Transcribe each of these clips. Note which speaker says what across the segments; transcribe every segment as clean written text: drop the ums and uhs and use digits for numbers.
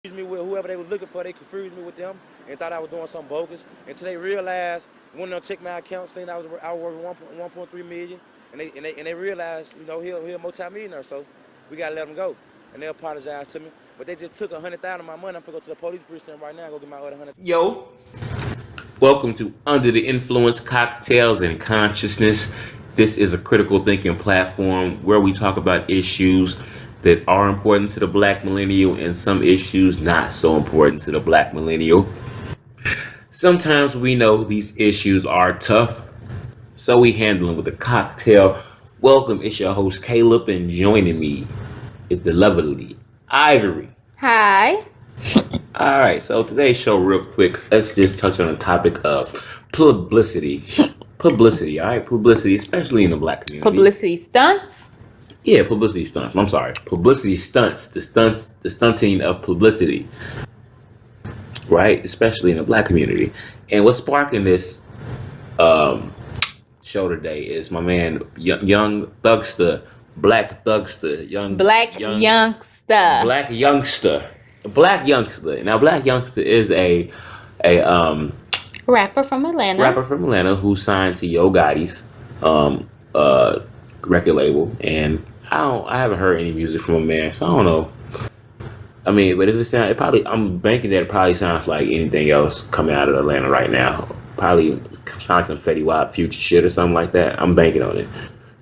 Speaker 1: me with whoever they was looking for. They confused me with them and thought I was doing something bogus. Until they realized, when they checked my account, saying I was worth 1.3 million, and they realized, he a multi-millionaire. So we gotta let him go. And they apologized to me, but they just took 100,000 of my money. I'm gonna go to the police precinct right now and go get my other 100.
Speaker 2: Yo, welcome to Under the Influence Cocktails and Consciousness. This is a critical thinking platform where we talk about issues that are important to the black millennial and some issues not so important to the black millennial. Sometimes we know these issues are tough, so we handle them with a cocktail. Welcome, it's your host Caleb, and joining me is the lovely Ivory.
Speaker 3: Hi.
Speaker 2: All right, so today's show, real quick, let's just touch on the topic of publicity. Publicity, all right? Publicity, especially in the black community.
Speaker 3: Publicity stunts?
Speaker 2: Yeah, publicity stunts. I'm sorry. Publicity stunts, the stunting of publicity, right? Especially in the black community. And what's sparking this show today is my man, Young Thugster, Blac Thugster,
Speaker 3: Blac Youngsta.
Speaker 2: Blac Youngsta. Blac Youngsta. Now, Blac Youngsta is a
Speaker 3: rapper from Atlanta.
Speaker 2: Who signed to Yo Gotti's record label, and I haven't heard any music from a man, so I don't know. I mean, but if it sounds, I'm banking that it probably sounds like anything else coming out of Atlanta right now. Probably sounds like some Fetty Wap Future shit or something like that. I'm banking on it.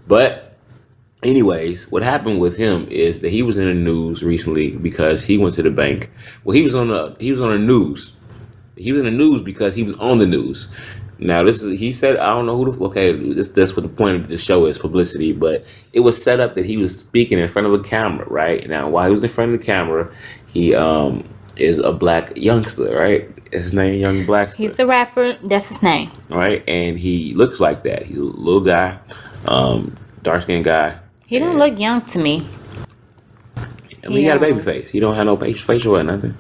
Speaker 2: But anyways, what happened with him is that he was in the news recently because he went to the bank. Well, he was on the news. He was in the news because he was on the news. Now, he said, I don't know who that's what the point of the show is, publicity, but it was set up that he was speaking in front of a camera, right? Now, while he was in front of the camera, he is a Blac Youngsta, right? His name, Young Blackster.
Speaker 3: He's a rapper, that's his name.
Speaker 2: Right, and he looks like that. He's a little guy, dark-skinned guy.
Speaker 3: He don't look young to me.
Speaker 2: I mean, he got a baby face. He don't have no facial or nothing.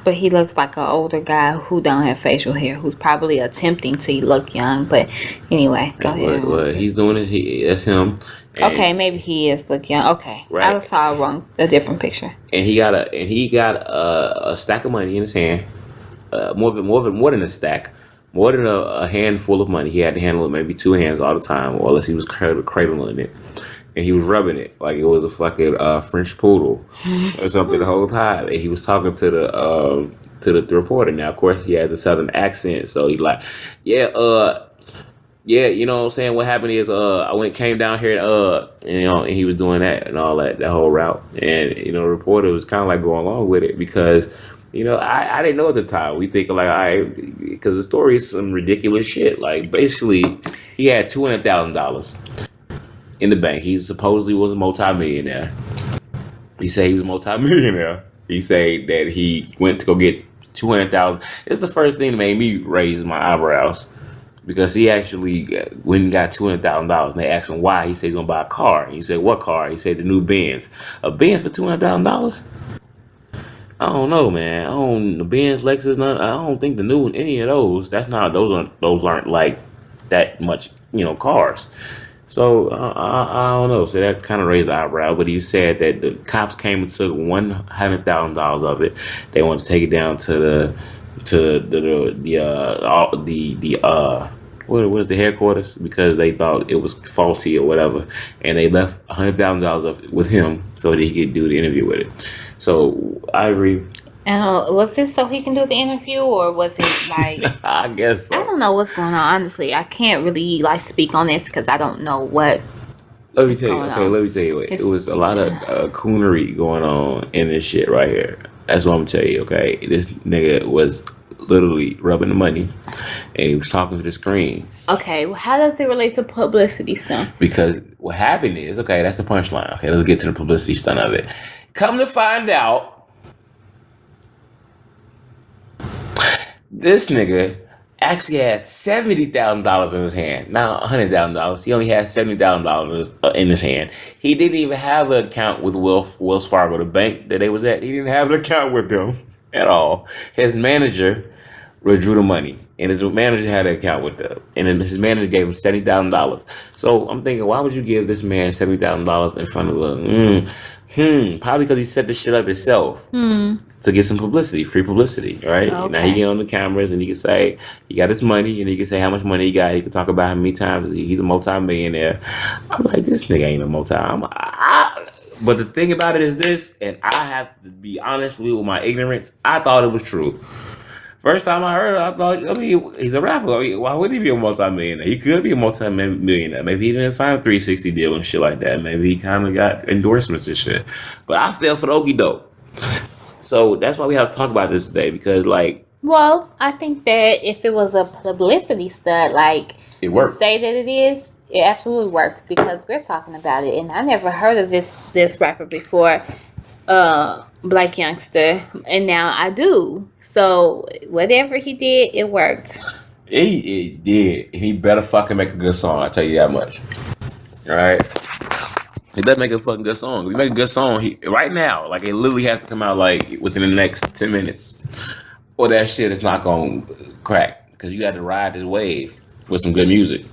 Speaker 3: But he looks like an older guy who don't have facial hair, who's probably attempting to look young. But anyway, go ahead.
Speaker 2: Well, he's doing it. That's him.
Speaker 3: And okay, maybe he is look young. Okay, right. I saw a different picture.
Speaker 2: And he got a stack of money in his hand. More than a stack. More than a handful of money. He had to handle it maybe two hands all the time, or unless he was cradling it. And he was rubbing it like it was a fucking French poodle or something the whole time. And he was talking to the reporter. Now, of course, he has a southern accent, so he like, yeah, you know what I'm saying? What happened is, when it came down here, and he was doing that and all that whole route. And, the reporter was kind of like going along with it because, I didn't know at the time. We think like, because the story is some ridiculous shit. Like, basically, he had $200,000 in the bank. He supposedly was a multi-millionaire. He said he was a multi-millionaire. He said that he went to go get $200,000. It's the first thing that made me raise my eyebrows because he actually went and got $200,000. And they asked him why. He said he's gonna buy a car. He said, "What car?" He said, "The new Benz." A Benz for $200,000? I don't know, man. The Benz, Lexus, none. I don't think the new any of those. Those aren't like that much, cars. So I don't know. So that kind of raised the eyebrow. But he said that the cops came and took $100,000 of it. They wanted to take it down to what is the headquarters because they thought it was faulty or whatever, and they left $100,000 of it with him so that he could do the interview with it. So I agree.
Speaker 3: Was this so he can do the interview, or was it like?
Speaker 2: I guess so.
Speaker 3: I don't know what's going on. Honestly, I can't really speak on this because I don't know what.
Speaker 2: Let me tell you. Okay, let me tell you. It was a lot of coonery going on in this shit right here. That's what I'm gonna tell you. Okay, this nigga was literally rubbing the money, and he was talking to the screen.
Speaker 3: Okay, well, how does it relate to publicity stunt?
Speaker 2: Because what happened is, okay, that's the punchline. Okay, let's get to the publicity stunt of it. Come to find out, this nigga actually had $70,000 in his hand, not $100,000. He only had $70,000 in his hand. He didn't even have an account with Wells Fargo, the bank that they was at. He didn't have an account with them at all. His manager withdrew the money, and his manager had an account with them, and then his manager gave him $70,000. So I'm thinking, why would you give this man $70,000 in front of Probably because he set this shit up himself to get some publicity, free publicity, right?
Speaker 3: Okay.
Speaker 2: Now he get on the cameras and he can say he got his money and he can say how much money he got. He can talk about how many times he's a multi-millionaire. I'm like, this nigga ain't a but the thing about it is this, and I have to be honest with my ignorance, I thought it was true. First time I heard it, I thought, he's a rapper. Why would he be a multi-millionaire? He could be a multi-millionaire. Maybe he didn't sign a 360 deal and shit like that. Maybe he kind of got endorsements and shit. But I fell for the okie doke. So that's why we have to talk about this today, because like,
Speaker 3: well, I think that if it was a publicity stunt, like
Speaker 2: it worked.
Speaker 3: Say that it is, it absolutely worked because we're talking about it, and I never heard of this rapper before, Blac Youngsta, and now I do. So whatever he did, it worked.
Speaker 2: It did. He better fucking make a good song. I tell you that much. All right. He better make a fucking good song. If he make a good song, right now, like it literally has to come out like within the next 10 minutes, or that shit is not gonna crack because you got to ride this wave with some good music.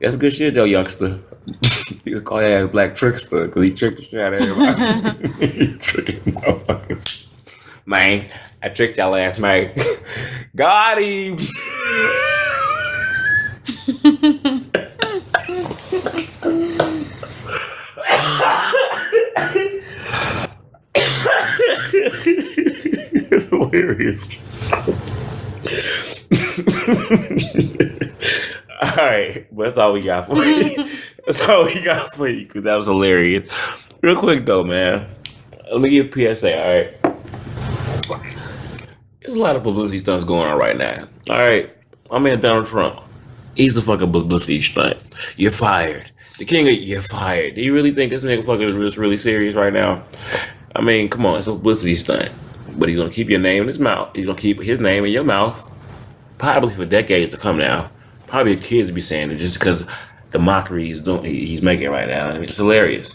Speaker 2: That's good shit, though, youngster. You can call that ass Black Trickster because he tricked the shit out of everybody. He tricking motherfuckers. Man, I tricked y'all ass, man. Got him. It's hilarious. All right, but that's all we got for you. That's all we got for you because that was hilarious. Real quick though, man. Let me give a PSA. All right. There's a lot of publicity stunts going on right now. All right, my man Donald Trump, he's a fucking publicity stunt. You're fired. The king of you're fired. Do you really think this nigga fucking is really serious right now? I mean, come on, it's a publicity stunt. But he's gonna keep your name in his mouth. He's gonna keep his name in your mouth, probably for decades to come now. Probably your kids be saying it just because the mockery he's making right now. I mean, it's hilarious.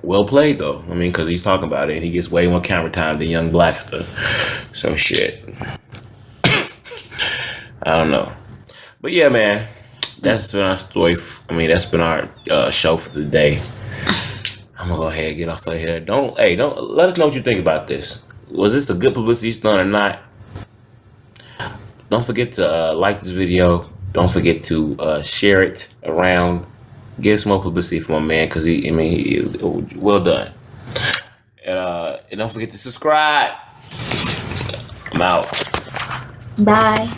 Speaker 2: Well played though. I mean, because he's talking about it and he gets way more camera time than young Blackster. So shit. I don't know. But yeah, man, that's been our story. That's been our show for the day. I'm gonna go ahead and get off of here. Don't let us know what you think about this. Was this a good publicity stunt or not? Don't forget to like this video. Don't forget to share it around. Give some more publicity for my man because he well done. And don't forget to subscribe. I'm out.
Speaker 3: Bye.